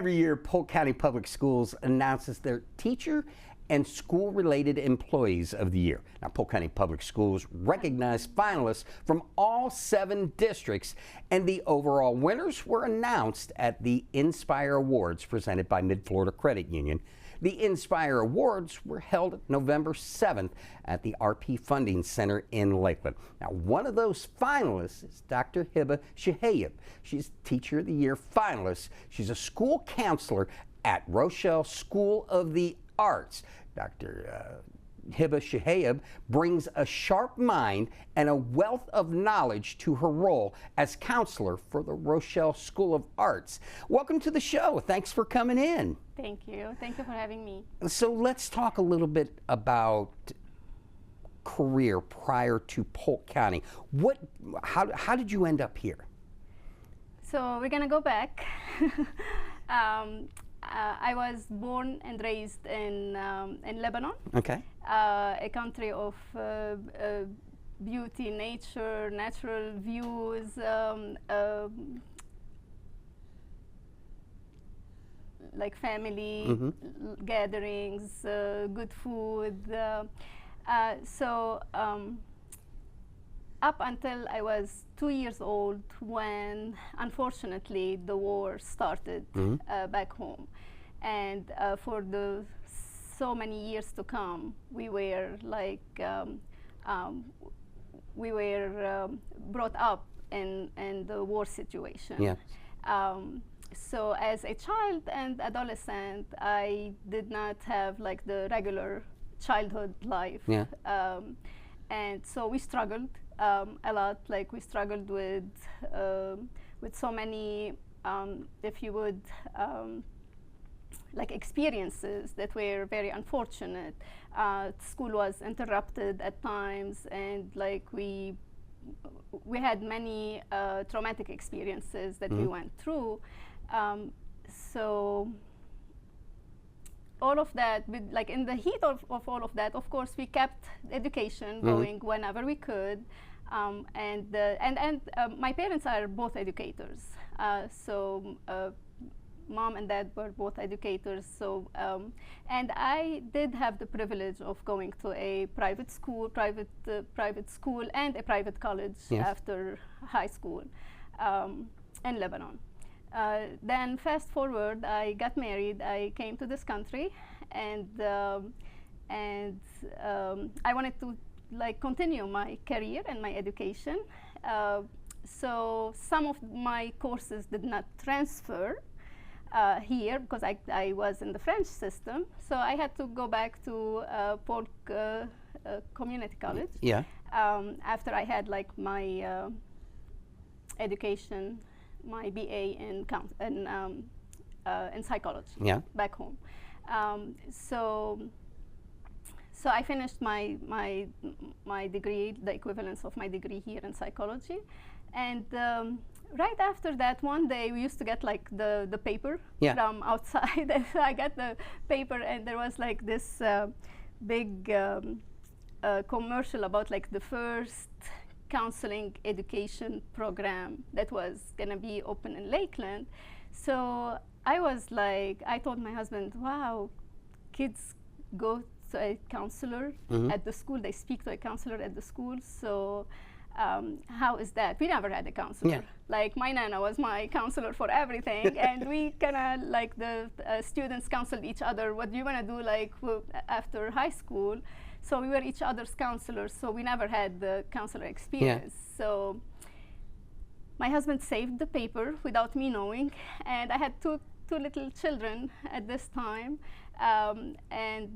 Every year, Polk County Public Schools announces their teacher and school-related employees of the year. Now, Polk County Public Schools recognize finalists from all 7 districts, and the overall winners were announced at the Inspire Awards presented by Mid-Florida Credit Union. The Inspire Awards were held November 7th at the RP Funding Center in Lakeland. Now, one of those finalists is Dr. Hiba Chehaib. She's Teacher of the Year finalist. She's a school counselor at Rochelle School of the Arts. Dr. Hiba Chehaib brings a sharp mind and a wealth of knowledge to her role as counselor for the Rochelle School of Arts. Welcome to the show. Thanks for coming in. Thank you. Thank you for having me. So let's talk a little bit about career prior to Polk County. How did you end up here? So we're going to go back. I was born and raised in Lebanon, okay. A country of beauty, nature, natural views, like family gatherings, good food. Up until I was 2 years old when, unfortunately, the war started back home. And for the so many years to come, we were like, brought up in the war situation. Yeah. So as a child and adolescent, I did not have like the regular childhood life. Yeah. And so we struggled a lot. Like we struggled with so many, if you would, like experiences that were very unfortunate. School was interrupted at times, and like we had many traumatic experiences that we went through. So all of that, like in the heat of all of that, of course, we kept education going whenever we could. And my parents are both educators. Mom and dad were both educators. So, and I did have the privilege of going to a private school and a private college after high school in Lebanon. Then fast forward, I got married. I came to this country, and I wanted to like continue my career and my education. So some of my courses did not transfer here because I was in the French system. So I had to go back to Polk Community College. Yeah. After I had like my education, my BA in psychology back home. So I finished my degree, the equivalence of my degree here in psychology, and right after that, one day we used to get like the paper from outside, and I got the paper, and there was like this big commercial about like the first counseling education program that was gonna be open in Lakeland. So I was like, I told my husband, wow, kids go to a counselor at the school, they speak to a counselor at the school, so how is that? We never had a counselor. Yeah. Like my nana was my counselor for everything, and we kinda like the students counseled each other, what do you wanna do like after high school? So we were each other's counselors, so we never had the counselor experience. So my husband saved the paper without me knowing, and I had two little children at this time. And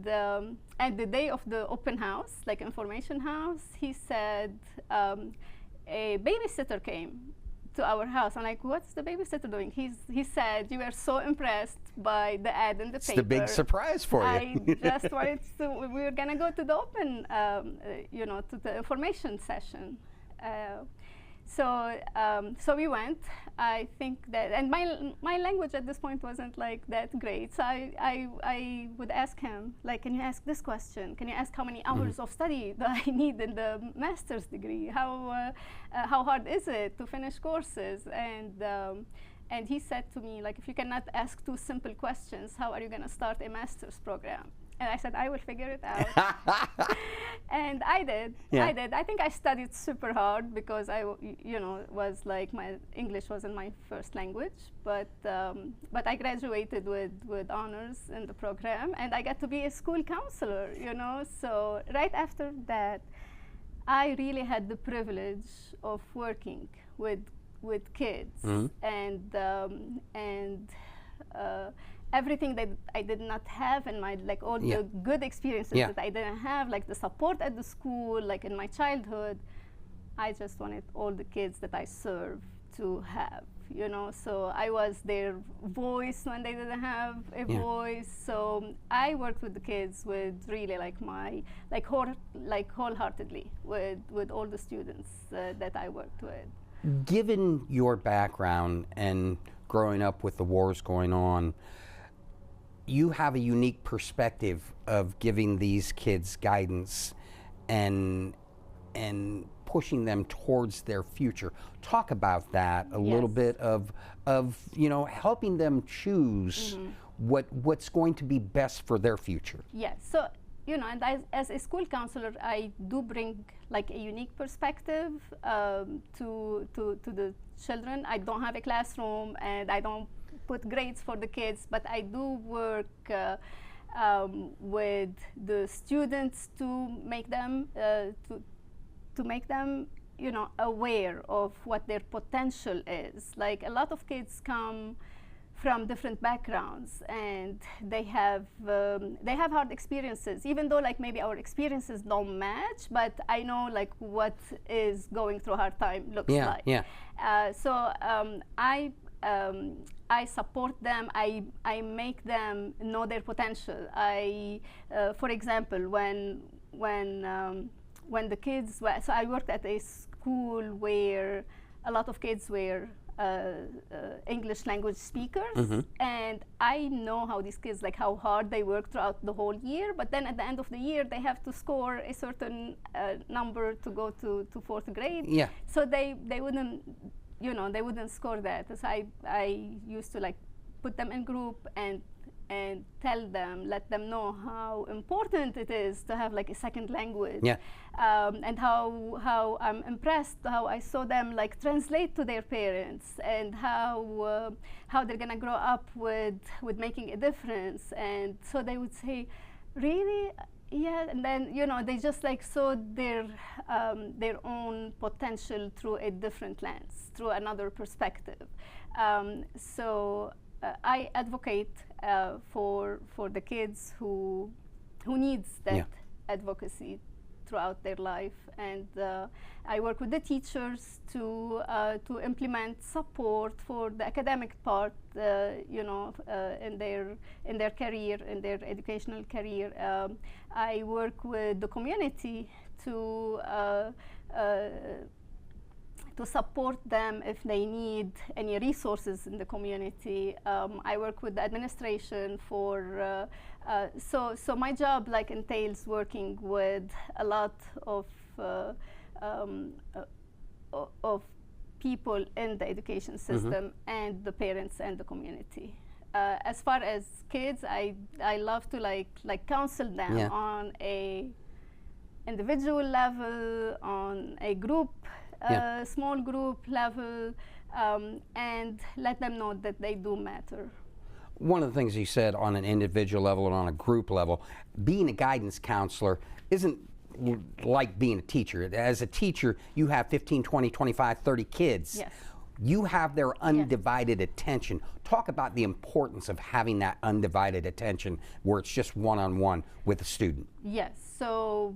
the day of the open house, like information house, he said a babysitter came to our house. I'm like, what's the babysitter doing? He said, you were so impressed by the ad in the paper. It's the big surprise for you. I just wanted to, we were gonna go to the open, to the information session. So we went. I think that, and my language at this point wasn't like that great. So I would ask him, like, can you ask this question? Can you ask how many hours of study that I need in the master's degree? How hard is it to finish courses? And he said to me, like, if you cannot ask two simple questions, how are you going to start a master's program? And I said, I will figure it out. And I did. Yeah. I did. I think I studied super hard because was like my English wasn't my first language, but I graduated with honors in the program, and I got to be a school counselor. So right after that, I really had the privilege of working with kids, and everything that I did not have in my, like, all the good experiences that I didn't have, like the support at the school, like in my childhood, I just wanted all the kids that I serve to have, so I was their voice when they didn't have a voice. So I worked with the kids with really wholeheartedly with all the students that I worked with. Given your background and growing up with the wars going on, you have a unique perspective of giving these kids guidance and pushing them towards their future. Talk about that a little bit of helping them choose what's going to be best for their future. Yes. So and as a school counselor, I do bring like a unique perspective to the children. I don't have a classroom, and I don't put grades for the kids, but I do work with the students to make them aware of what their potential is. Like, a lot of kids come from different backgrounds, and they have hard experiences, even though like maybe our experiences don't match, but I know like what is going through a hard time looks like. So I support them. I make them know their potential. For example, when the kids so I worked at a school where a lot of kids were English language speakers, and I know how these kids, like how hard they work throughout the whole year, but then at the end of the year they have to score a certain number to go to fourth grade. So they wouldn't they wouldn't score that. So I used to like put them in group and let them know how important it is to have like a second language. And how I'm impressed how I saw them like translate to their parents, and how they're gonna grow up with making a difference. And so they would say, really? Yeah. And then they just like saw their own potential through a different lens, through another perspective. So I advocate for the kids who needs that advocacy throughout their life, and I work with the teachers to implement support for the academic part, in their career, in their educational career. I work with the community to support them if they need any resources in the community. I work with the administration for, so my job like entails working with a lot of people in the education system, and the parents and the community. As far as kids, I love to like counsel them on a individual level, on a group, small group level, and let them know that they do matter. One of the things you said on an individual level and on a group level, being a guidance counselor isn't like being a teacher. As a teacher, you have 15, 20, 25, 30 kids. Yes. You have their undivided attention. Talk about the importance of having that undivided attention where it's just one-on-one with a student. Yes. So,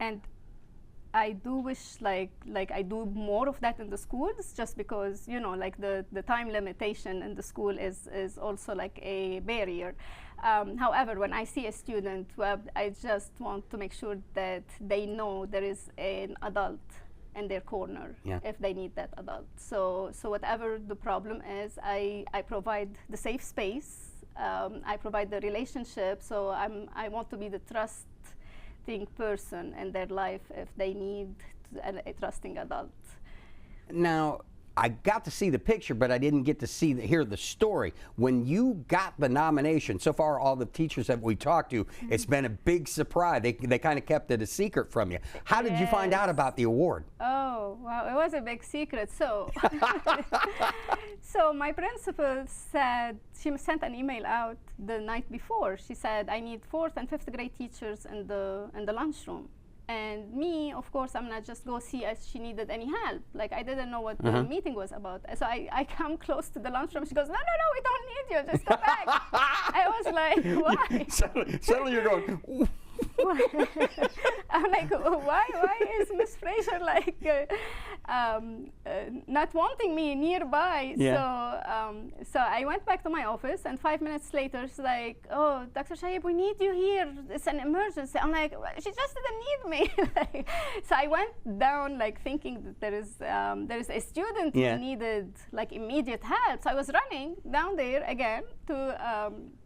and I do wish like I do more of that in the schools, just because like the time limitation in the school is also like a barrier. However, when I see a student, I just want to make sure that they know there is an adult in their corner if they need that adult. So whatever the problem is, I provide the safe space. I provide the relationship. So I want to be the trusting person in their life if they need a trusting adult. Now, I got to see the picture, but I didn't get to hear the story. When you got the nomination, so far all the teachers that we talked to, it's been a big surprise. They kind of kept it a secret from you. How did you find out about the award? Oh, wow, it was a big secret. So, so my principal said, she sent an email out the night before. She said, I need 4th and 5th grade teachers in the lunchroom. And me, of course, I'm not just go see if she needed any help. Like, I didn't know what the meeting was about. So I come close to the lunchroom. She goes, no, we don't need you. Just go back. I was like, why? Suddenly you're going, I'm like, why is Miss Fraser like not wanting me nearby? Yeah. So I went back to my office, and 5 minutes later, she's like, oh, Dr. Chehaib, we need you here. It's an emergency. I'm like, she just didn't need me. So I went down, like, thinking that there is a student who needed like immediate help. So I was running down there again to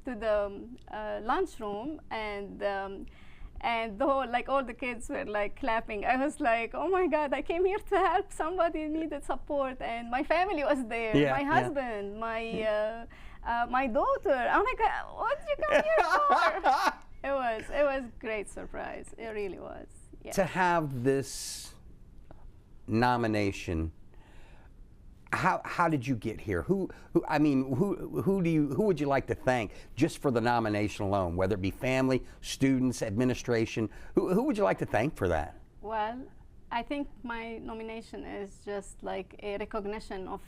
the lunchroom, and the whole, like, all the kids were like clapping. I was like, oh my God, I came here to help somebody who needed support, and my family was there, my husband, my daughter. I'm like, what did you come here for? It was great surprise. It really was. Yeah. To have this nomination, how did you get here? Who would you like to thank just for the nomination alone, whether it be family, students, administration? Who would you like to thank for that? Well, I think my nomination is just like a recognition of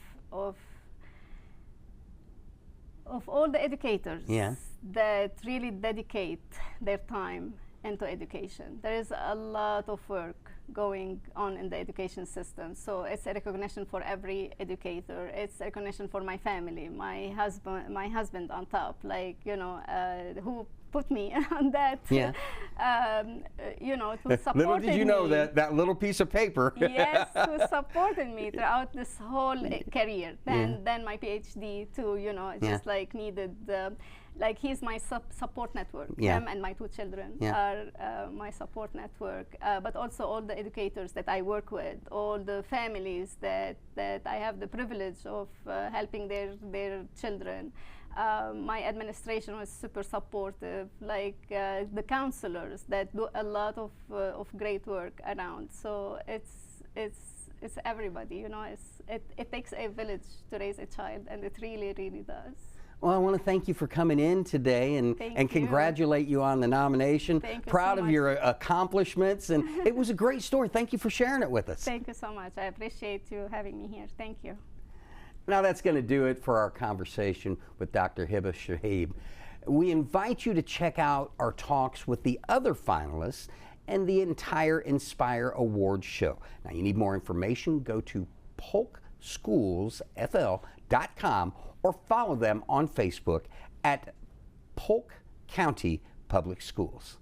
all the educators that really dedicate their time into education. There is a lot of work going on in the education system. So it's a recognition for every educator. It's a recognition for my family, my husband on top, like, who put me on that, to support me. Little did you know that little piece of paper. Yes, who supported me throughout this whole career. Then my PhD too, just like needed, like, he's my support network. Him and my 2 children are my support network, but also all the educators that I work with, all the families that I have the privilege of helping their children. My administration was super supportive, like the counselors that do a lot of great work around. So it's everybody, it takes a village to raise a child, and it really, really does. Well, I want to thank you for coming in today and congratulate you on the nomination. Thank you Proud so of much. your accomplishments, and it was a great story. Thank you for sharing it with us. Thank you so much. I appreciate you having me here. Thank you. Now that's going to do it for our conversation with Dr. Hiba Chehaib. We invite you to check out our talks with the other finalists and the entire Inspire Awards show. Now, you need more information, go to polkschoolsfl.com or follow them on Facebook at Polk County Public Schools.